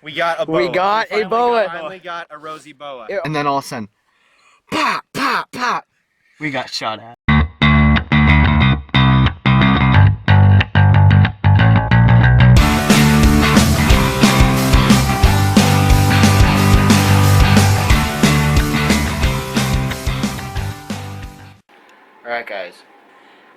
We got a boa. We got a boa. Finally got a rosy boa. And then all of a sudden, pop, pop, pop. We got shot at. Alright guys,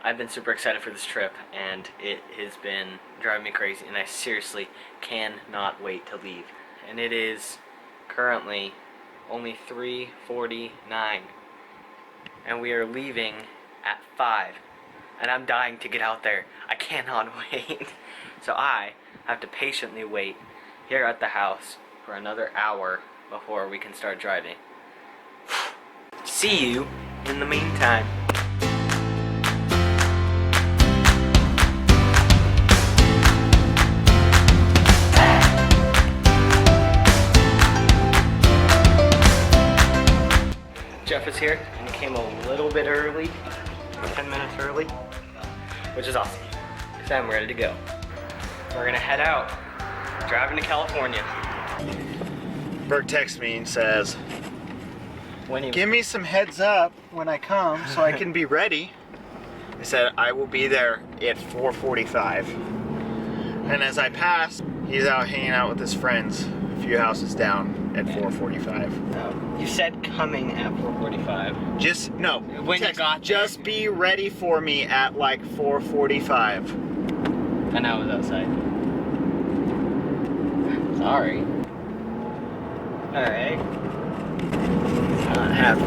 I've been super excited for this trip and it has been driving me crazy and I seriously cannot wait to leave. And it is currently only 3:49 and we are leaving at 5 and I'm dying to get out there. I cannot wait. So I have to patiently wait here at the house for another hour before we can start driving. See you in the meantime. Jeff is here and he came a little bit early, 10 minutes early, which is awesome because I'm ready to go. We're gonna head out, driving to California. Berk texts me and says, give me some heads up when I come so I can be ready. He said, I will be there at 4:45. And as I pass, he's out hanging out with his friends a few houses down at 4:45. You said coming at 4:45. Just, no. When you got there. Just be ready for me at like 4:45. And I was outside. Sorry. Alright. Not happy.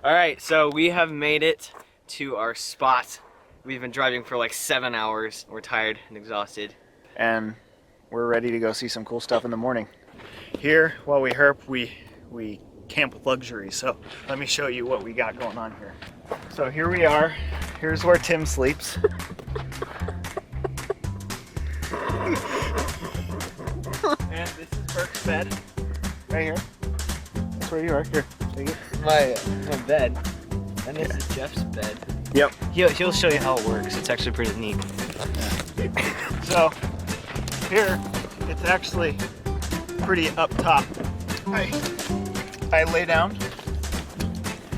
Alright, so we have made it to our spot. We've been driving for like 7 hours. We're tired and exhausted. And we're ready to go see some cool stuff in the morning. Here, while we herp, we camp with luxury. So let me show you what we got going on here. So here we are. Here's where Tim sleeps. And this is Berk's bed. Right here. That's where you are. Here, take it. My bed. And this is Jeff's bed. Yep. He'll show you how it works. It's actually pretty neat. So here, it's actually pretty up top. I lay down.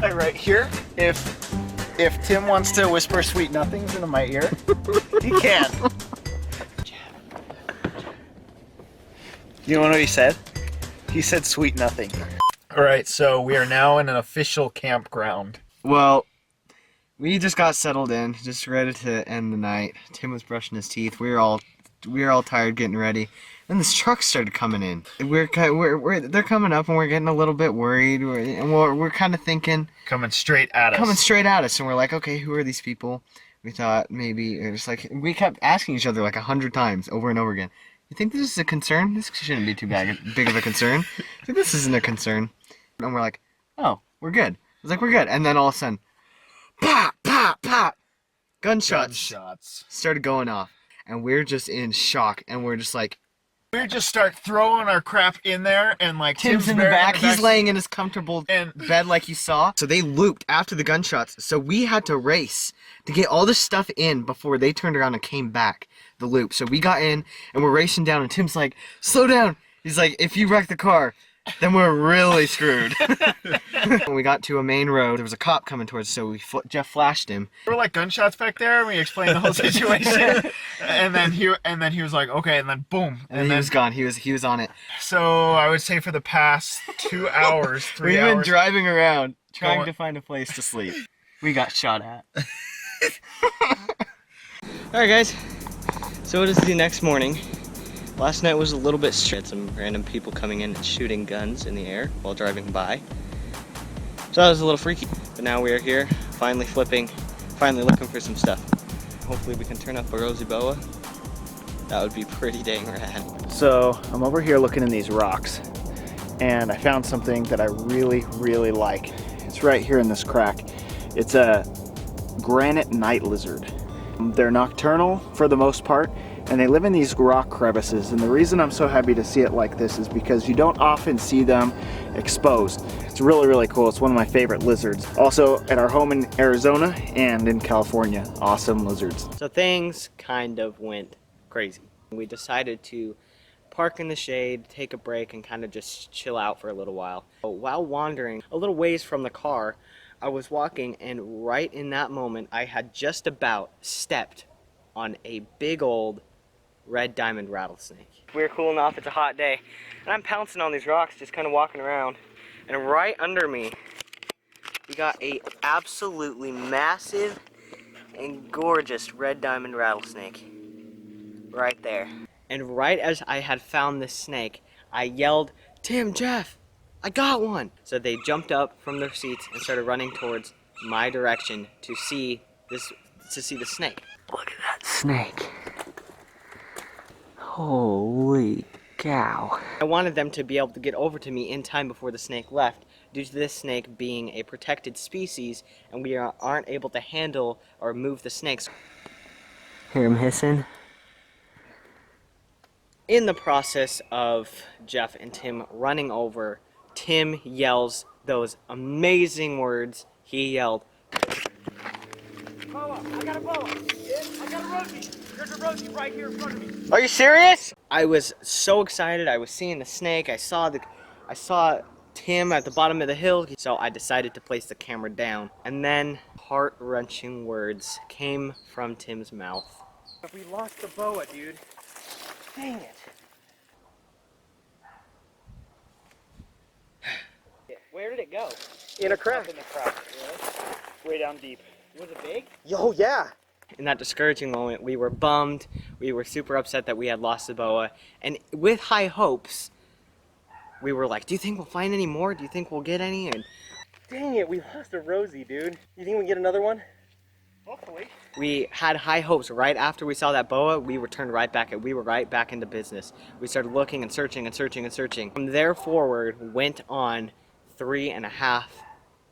Right here. If Tim wants to whisper sweet nothings into my ear, he can. You know what he said? He said sweet nothing. All right, so we are now in an official campground. Well, we just got settled in, just ready to end the night. Tim was brushing his teeth. We were all tired, getting ready. And this truck started coming in. They're coming up, and we're getting a little bit worried. We're kind of thinking Coming straight at us. Coming straight at us, and we're like, okay, who are these people? We thought maybe it's like we kept asking each other like 100 times over and over again. You think this is a concern? This shouldn't be too big of a concern. I think this isn't a concern. And we're like, oh, we're good. I was like, we're good. And then all of a sudden, pop, pop, pop. Gunshots started going off. And we're just in shock. And we're just like, we just start throwing our crap in there. And like Tim's in the back. He's laying in his comfortable bed like you saw. So they looped after the gunshots. So we had to race to get all this stuff in before they turned around and came back the loop. So we got in and we're racing down. And Tim's like, slow down. He's like, if you wreck the car, then we're really screwed. When we got to a main road, there was a cop coming towards us, so Jeff flashed him. There were like gunshots back there, and we explained the whole situation. and then he was like, okay, and then boom. And then he was gone. He was on it. So I would say for the past 2 hours, 3 hours. We've been driving around trying to find a place to sleep. We got shot at. Alright guys, so it is the next morning. Last night was a little bit strange. Some random people coming in and shooting guns in the air while driving by. So that was a little freaky. But now we are here, finally flipping, finally looking for some stuff. Hopefully we can turn up a Rosy Boa. That would be pretty dang rad. So I'm over here looking in these rocks and I found something that I really, really like. It's right here in this crack. It's a granite night lizard. They're nocturnal for the most part, and they live in these rock crevices. And the reason I'm so happy to see it like this is because you don't often see them exposed. It's really, really cool. It's one of my favorite lizards. Also at our home in Arizona and in California, awesome lizards. So things kind of went crazy. We decided to park in the shade, take a break, and kind of just chill out for a little while. While wandering a little ways from the car, I was walking, and right in that moment, I had just about stepped on a big old red diamond rattlesnake. We're cooling off, it's a hot day, and I'm pouncing on these rocks, just kind of walking around, and right under me, we got a absolutely massive and gorgeous red diamond rattlesnake. Right there. And right as I had found this snake, I yelled, "Tim, Jeff, I got one!" So they jumped up from their seats and started running towards my direction to see the snake. Look at that snake. Holy cow. I wanted them to be able to get over to me in time before the snake left, due to this snake being a protected species, and we aren't able to handle or move the snakes. Hear him hissing? In the process of Jeff and Tim running over, Tim yells those amazing words. He yelled, "Boa, I got a boa. I got a Rosy. There's a Rosy right here in front of me." Are you serious? I was so excited. I was seeing the snake. I saw Tim at the bottom of the hill. So I decided to place the camera down. And then heart-wrenching words came from Tim's mouth. We lost the boa, dude. Dang it. Where did it go? In a crack. In the crack. Really? Way down deep. Was it big? Yo, yeah. In that discouraging moment, we were bummed. We were super upset that we had lost the boa. And with high hopes, we were like, do you think we'll find any more? Do you think we'll get any? And dang it, we lost a Rosy, dude. You think we can get another one? Hopefully. We had high hopes. Right after we saw that boa, we were right back into business. We started looking and searching and searching and searching. From there forward, went on 3.5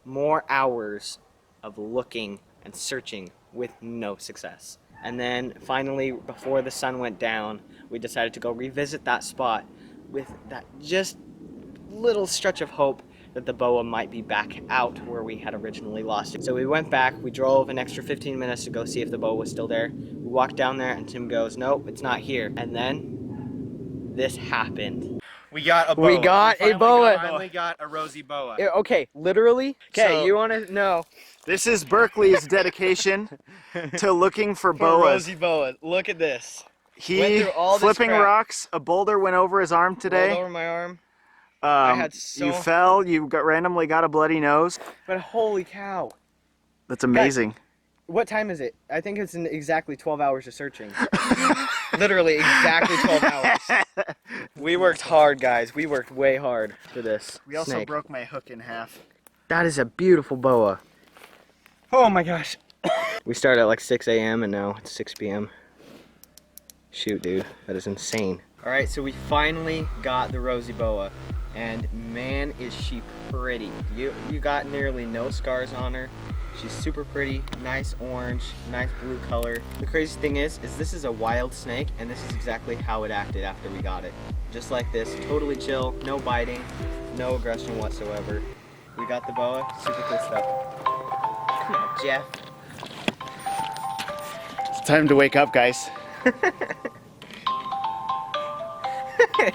more hours of looking and searching with no success. And then finally, before the sun went down, we decided to go revisit that spot with that just little stretch of hope that the boa might be back out where we had originally lost it. So we went back, we drove an extra 15 minutes to go see if the boa was still there. We walked down there and Tim goes, "Nope, it's not here." And then this happened. We got a boa. We finally got a Rosy Boa. Okay, literally? Okay, So, you wanna know? This is Berkeley's dedication to looking for For boas. Rosy Boa. Look at this. He Went through all this flipping crap. rocks. A boulder went over his arm Rolled today. over my arm. I had You fell. You randomly got a bloody nose. But holy cow. That's amazing. What time is it? I think it's in exactly 12 hours of searching. Literally exactly 12 hours. We worked hard, guys. We worked way hard for this We also snake. broke my hook in half. That is a beautiful boa. Oh my gosh. We started at like 6 a.m. and now it's 6 p.m. Shoot, dude. That is insane. All right, so we finally got the Rosy Boa. And man, is she pretty. You got nearly no scars on her. She's super pretty, nice orange, nice blue color. The crazy thing is this is a wild snake, and this is exactly how it acted after we got it. Just like this, totally chill, no biting, no aggression whatsoever. We got the boa, super cool stuff. Come on, Jeff. It's time to wake up, guys.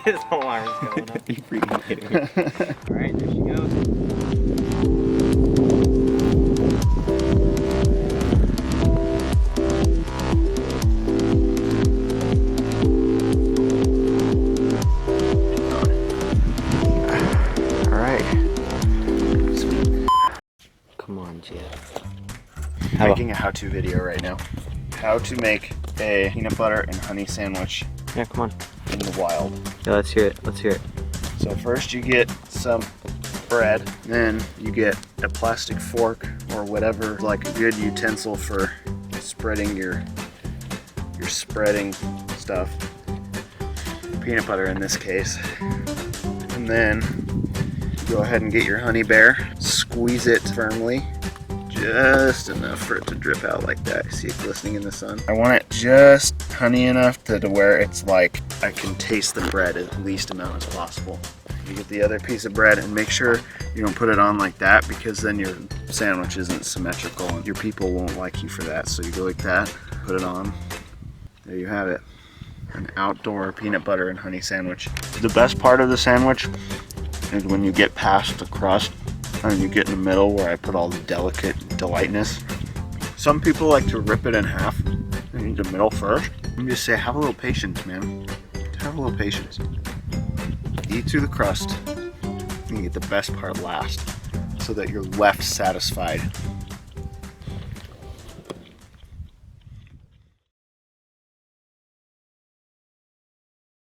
His alarm's going up. You freaking kidding me. Alright, there she goes. Alright. Come on, Jeff. Making a how-to video right now. How to make a peanut butter and honey sandwich Yeah, come on. in the wild. Yeah, let's hear it. Let's hear it. So first you get some bread, then you get a plastic fork or whatever, like a good utensil for spreading your spreading stuff. Peanut butter in this case. And then go ahead and get your honey bear, squeeze it firmly, just enough for it to drip out like that. You see it glistening in the sun? I want it just honey enough to where it's like I can taste the bread as least amount as possible. You get the other piece of bread and make sure you don't put it on like that, because then your sandwich isn't symmetrical and your people won't like you for that. So you go like that, put it on. There you have it. An outdoor peanut butter and honey sandwich. The best part of the sandwich is when you get past the crust and you get in the middle where I put all the delicate delightness. Some people like to rip it in half and eat the middle first. Let me just say, have a little patience, man. Have a little patience. Eat through the crust and you get the best part last, so that you're left satisfied